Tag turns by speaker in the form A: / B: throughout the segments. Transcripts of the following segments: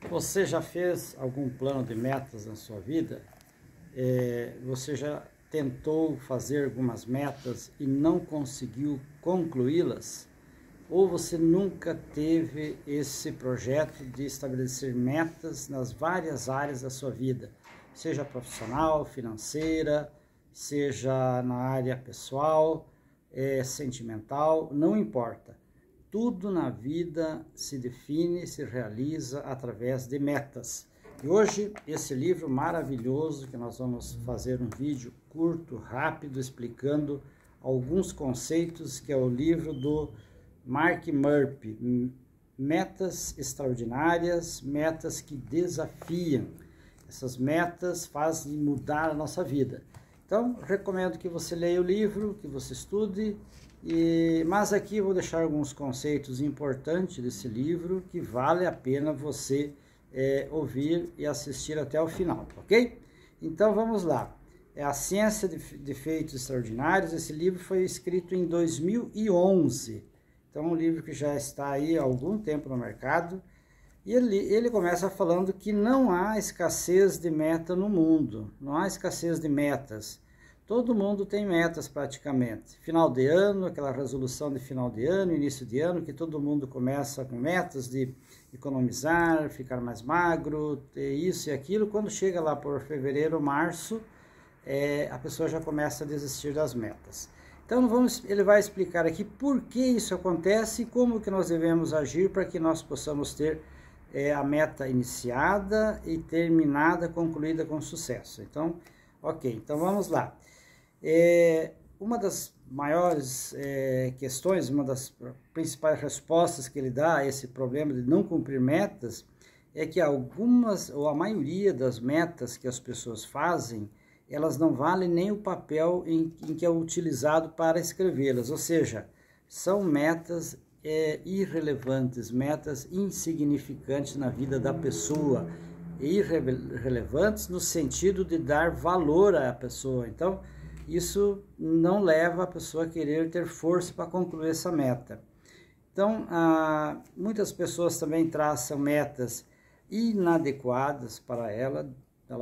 A: Você já fez algum plano de metas na sua vida? Você já tentou fazer algumas metas e não conseguiu concluí-las? Ou você nunca teve esse projeto de estabelecer metas nas várias áreas da sua vida? Seja profissional, financeira, seja na área pessoal, sentimental, não importa. Tudo na vida se define, se realiza através de metas. E hoje, esse livro maravilhoso, que nós vamos fazer um vídeo curto, rápido, explicando alguns conceitos, que é o livro do Mark Murphy, Metas Extraordinárias, Metas que Desafiam. Essas metas fazem mudar a nossa vida. Então, recomendo que você leia o livro, que você estude, mas aqui eu vou deixar alguns conceitos importantes desse livro que vale a pena você ouvir e assistir até o final, ok? Então vamos lá. É a Ciência de Feitos Extraordinários. Esse livro foi escrito em 2011. Então é um livro que já está aí há algum tempo no mercado. E ele começa falando que não há escassez de meta no mundo, não há escassez de metas. Todo mundo tem metas praticamente. Final de ano, aquela resolução de final de ano, início de ano, que todo mundo começa com metas de economizar, ficar mais magro, ter isso e aquilo. Quando chega lá por fevereiro, março, a pessoa já começa a desistir das metas. Então ele vai explicar aqui por que isso acontece e como que nós devemos agir para que nós possamos ter a meta iniciada e terminada, concluída com sucesso. Então, ok, então vamos lá. Uma das maiores questões, uma das principais respostas que ele dá a esse problema de não cumprir metas é que algumas ou a maioria das metas que as pessoas fazem, elas não valem nem o papel em que é utilizado para escrevê-las, ou seja, são metas irrelevantes, metas insignificantes na vida da pessoa, irrelevantes no sentido de dar valor à pessoa. Então, isso não leva a pessoa a querer ter força para concluir essa meta. Então, muitas pessoas também traçam metas inadequadas para ela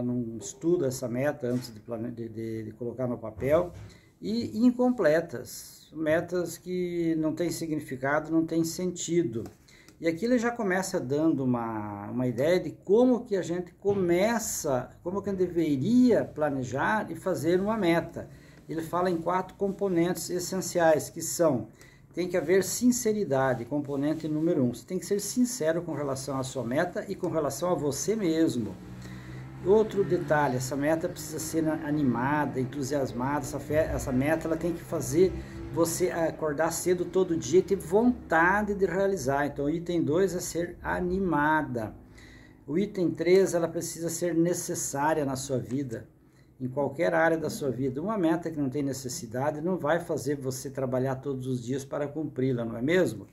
A: não estuda essa meta antes de colocar no papel, e incompletas, metas que não têm significado, não têm sentido. E aqui ele já começa dando uma ideia de como que a gente começa, como que a gente deveria planejar e fazer uma meta. Ele fala em 4 componentes essenciais, que são: tem que haver sinceridade, componente número 1. Você tem que ser sincero com relação à sua meta e com relação a você mesmo. Outro detalhe, essa meta precisa ser animada, entusiasmada. Essa meta ela tem que fazer você acordar cedo todo dia e ter vontade de realizar. Então, o item 2 é ser animada. O item 3, ela precisa ser necessária na sua vida, em qualquer área da sua vida. Uma meta que não tem necessidade não vai fazer você trabalhar todos os dias para cumpri-la, não é mesmo?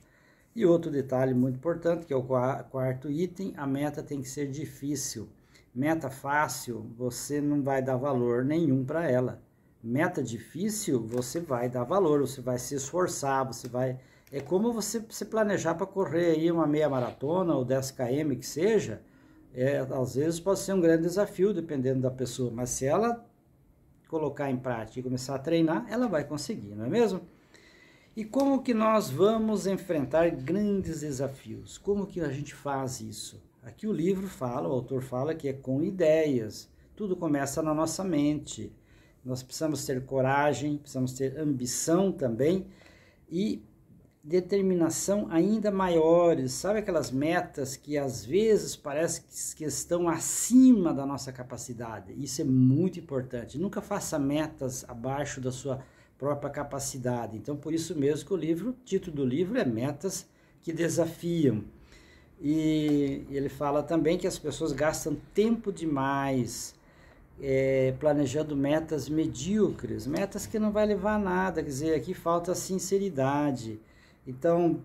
A: E outro detalhe muito importante, que é o 4º item, a meta tem que ser difícil. Meta fácil, você não vai dar valor nenhum para ela. Meta difícil, você vai dar valor, você vai se esforçar, você vai... É como você se planejar para correr aí uma meia maratona ou 10 km que seja, às vezes pode ser um grande desafio, dependendo da pessoa, mas se ela colocar em prática e começar a treinar, ela vai conseguir, não é mesmo? E como que nós vamos enfrentar grandes desafios? Como que a gente faz isso? Aqui o livro fala, o autor fala que é com ideias. Tudo começa na nossa mente. Nós precisamos ter coragem, precisamos ter ambição também e determinação ainda maiores. Sabe aquelas metas que às vezes parece que estão acima da nossa capacidade? Isso é muito importante. Nunca faça metas abaixo da sua própria capacidade. Então, por isso mesmo que o título do livro é Metas que Desafiam. E ele fala também que as pessoas gastam tempo demais planejando metas medíocres, metas que não vai levar a nada. Quer dizer, aqui falta sinceridade. Então,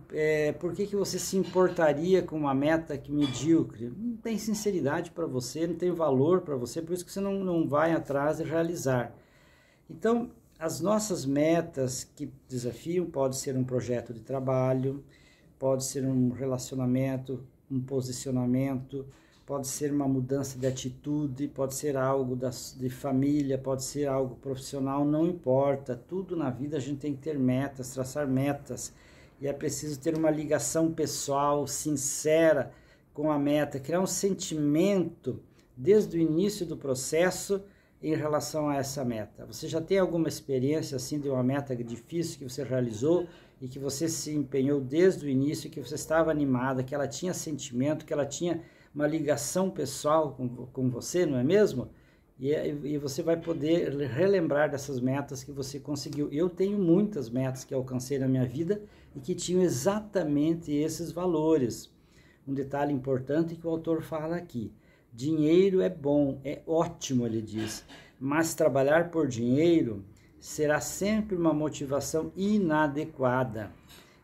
A: por que você se importaria com uma meta medíocre? Não tem sinceridade para você, não tem valor para você, por isso que você não vai atrás de realizar. Então, as nossas metas que desafiam pode ser um projeto de trabalho, pode ser um relacionamento, um posicionamento, pode ser uma mudança de atitude, pode ser algo de família, pode ser algo profissional, não importa. Tudo na vida a gente tem que ter metas, traçar metas. E é preciso ter uma ligação pessoal, sincera com a meta, criar um sentimento desde o início do processo em relação a essa meta. Você já tem alguma experiência assim de uma meta difícil que você realizou e que você se empenhou desde o início, que você estava animada, que ela tinha sentimento, que ela tinha uma ligação pessoal com você, não é mesmo? E você vai poder relembrar dessas metas que você conseguiu. Eu tenho muitas metas que alcancei na minha vida e que tinham exatamente esses valores. Um detalhe importante que o autor fala aqui: dinheiro é bom, é ótimo, ele diz, mas trabalhar por dinheiro será sempre uma motivação inadequada.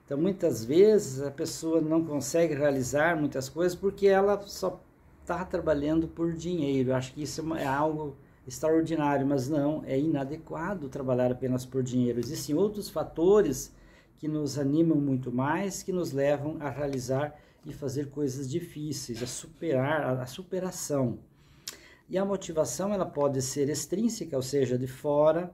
A: Então, muitas vezes, a pessoa não consegue realizar muitas coisas porque ela só está trabalhando por dinheiro. Acho que isso é algo extraordinário, mas não, é inadequado trabalhar apenas por dinheiro. Existem outros fatores que nos animam muito mais, que nos levam a realizar e fazer coisas difíceis, a superar, a superação. E a motivação, ela pode ser extrínseca, ou seja, de fora.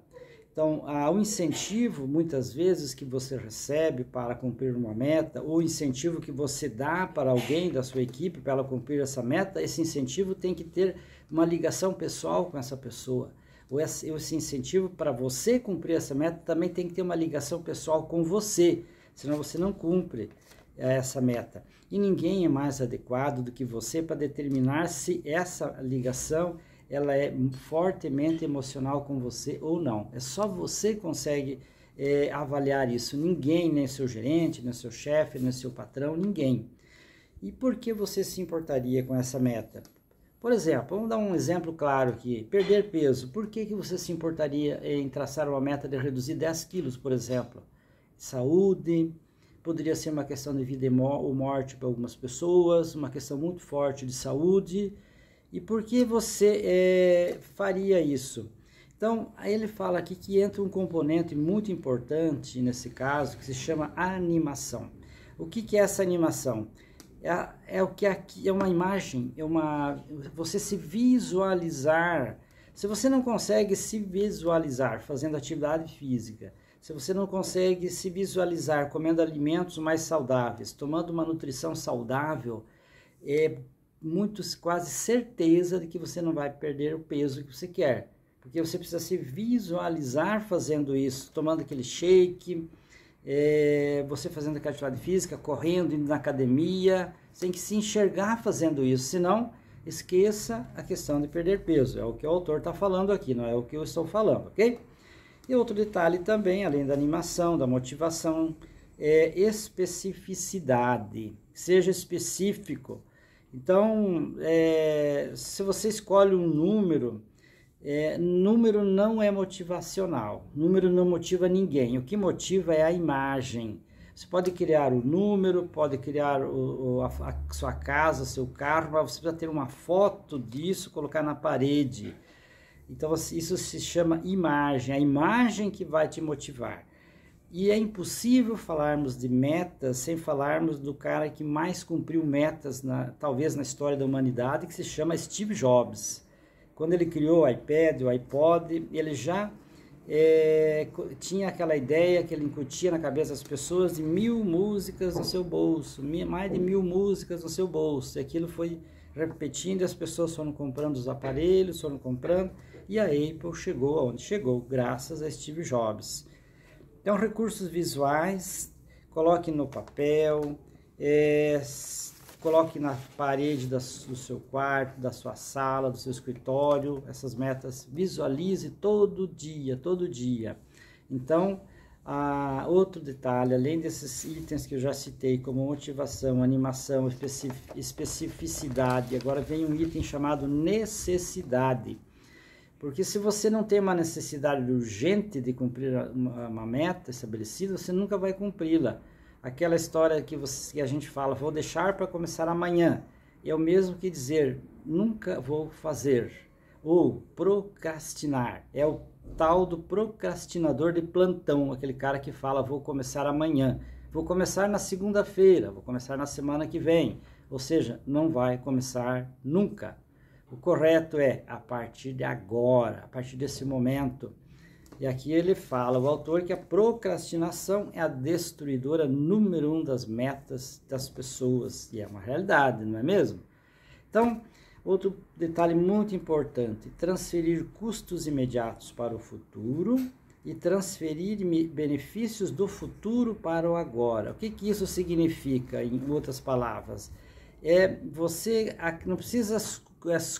A: Então, o incentivo, muitas vezes, que você recebe para cumprir uma meta, ou o incentivo que você dá para alguém da sua equipe para ela cumprir essa meta, esse incentivo tem que ter uma ligação pessoal com essa pessoa. Ou esse incentivo para você cumprir essa meta também tem que ter uma ligação pessoal com você, senão você não cumpre essa meta. E ninguém é mais adequado do que você para determinar se essa ligação ela é fortemente emocional com você ou não. É só você que consegue avaliar isso. Ninguém, nem seu gerente, nem seu chefe, nem seu patrão, ninguém. E por que você se importaria com essa meta? Por exemplo, vamos dar um exemplo claro aqui. Perder peso. Por que você se importaria em traçar uma meta de reduzir 10 quilos, por exemplo? Saúde. Poderia ser uma questão de vida ou morte para algumas pessoas, uma questão muito forte de saúde. E por que você faria isso? Então, aí ele fala aqui que entra um componente muito importante nesse caso, que se chama animação. O que é essa animação? É o que aqui é uma imagem, você se visualizar. Se você não consegue se visualizar fazendo atividade física, se você não consegue se visualizar comendo alimentos mais saudáveis, tomando uma nutrição saudável, quase certeza de que você não vai perder o peso que você quer, porque você precisa se visualizar fazendo isso, tomando aquele shake, você fazendo atividade física, correndo, indo na academia, você tem que se enxergar fazendo isso, senão esqueça a questão de perder peso, é o que o autor está falando aqui, não é o que eu estou falando, ok? E outro detalhe também, além da animação, da motivação, é especificidade, seja específico. Então, se você escolhe um número, número não é motivacional, número não motiva ninguém, o que motiva é a imagem. Você pode criar o número, pode criar a sua casa, seu carro, mas você precisa ter uma foto disso, colocar na parede. Então, isso se chama imagem, a imagem que vai te motivar. E é impossível falarmos de metas sem falarmos do cara que mais cumpriu metas, talvez na história da humanidade, que se chama Steve Jobs. Quando ele criou o iPad, o iPod, ele já tinha aquela ideia que ele incutia na cabeça das pessoas de 1000 músicas no seu bolso, mais de 1000 músicas no seu bolso. E aquilo foi repetindo e as pessoas foram comprando os aparelhos, foram comprando, e a Apple chegou aonde chegou, graças a Steve Jobs. Então, recursos visuais, coloque no papel, coloque na parede do seu quarto, da sua sala, do seu escritório, essas metas, visualize todo dia, todo dia. Então, outro detalhe, além desses itens que eu já citei, como motivação, animação, especificidade, agora vem um item chamado necessidade. Porque se você não tem uma necessidade urgente de cumprir uma meta estabelecida, você nunca vai cumpri-la. Aquela história que a gente fala, vou deixar para começar amanhã, é o mesmo que dizer, nunca vou fazer. Ou procrastinar, é o tal do procrastinador de plantão, aquele cara que fala, vou começar amanhã, vou começar na segunda-feira, vou começar na semana que vem, ou seja, não vai começar nunca. O correto é a partir de agora, a partir desse momento. E aqui ele fala, o autor, que a procrastinação é a destruidora número 1 das metas das pessoas. E é uma realidade, não é mesmo? Então, outro detalhe muito importante, transferir custos imediatos para o futuro e transferir benefícios do futuro para o agora. O que isso significa, em outras palavras? Você não precisa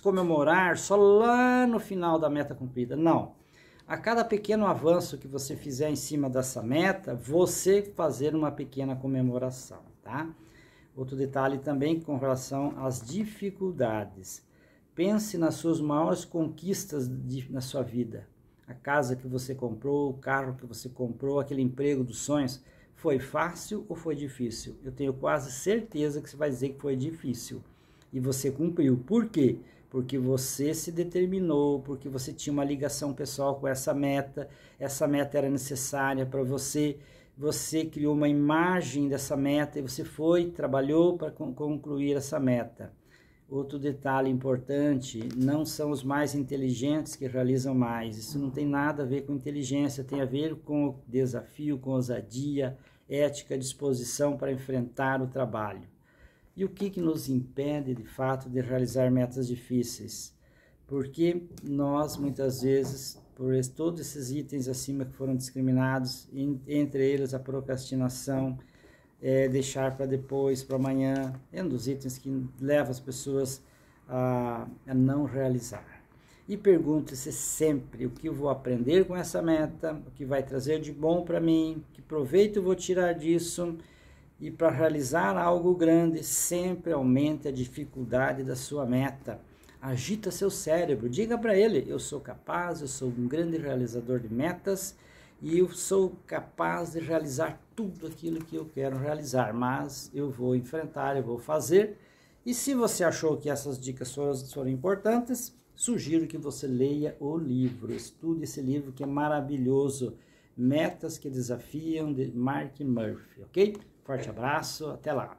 A: comemorar só lá no final da meta cumprida, não. A cada pequeno avanço que você fizer em cima dessa meta, você fazer uma pequena comemoração, tá? Outro detalhe também com relação às dificuldades. Pense nas suas maiores conquistas na sua vida. A casa que você comprou, o carro que você comprou, aquele emprego dos sonhos. Foi fácil ou foi difícil? Eu tenho quase certeza que você vai dizer que foi difícil. E você cumpriu. Por quê? Porque você se determinou, porque você tinha uma ligação pessoal com essa meta era necessária para você, você criou uma imagem dessa meta e você trabalhou para concluir essa meta. Outro detalhe importante, não são os mais inteligentes que realizam mais, isso não tem nada a ver com inteligência, tem a ver com o desafio, com ousadia, ética, disposição para enfrentar o trabalho. E o que nos impede, de fato, de realizar metas difíceis? Porque nós, muitas vezes, por todos esses itens acima que foram discriminados, entre eles a procrastinação, deixar para depois, para amanhã, é um dos itens que leva as pessoas a não realizar. E pergunte-se sempre o que eu vou aprender com essa meta, o que vai trazer de bom para mim, que proveito eu vou tirar disso. E para realizar algo grande, sempre aumente a dificuldade da sua meta. Agita seu cérebro, diga para ele, eu sou capaz, eu sou um grande realizador de metas e eu sou capaz de realizar tudo aquilo que eu quero realizar, mas eu vou enfrentar, eu vou fazer. E se você achou que essas dicas foram importantes, sugiro que você leia o livro, estude esse livro que é maravilhoso, Metas que Desafiam, de Mark Murphy, ok? Forte abraço, até lá!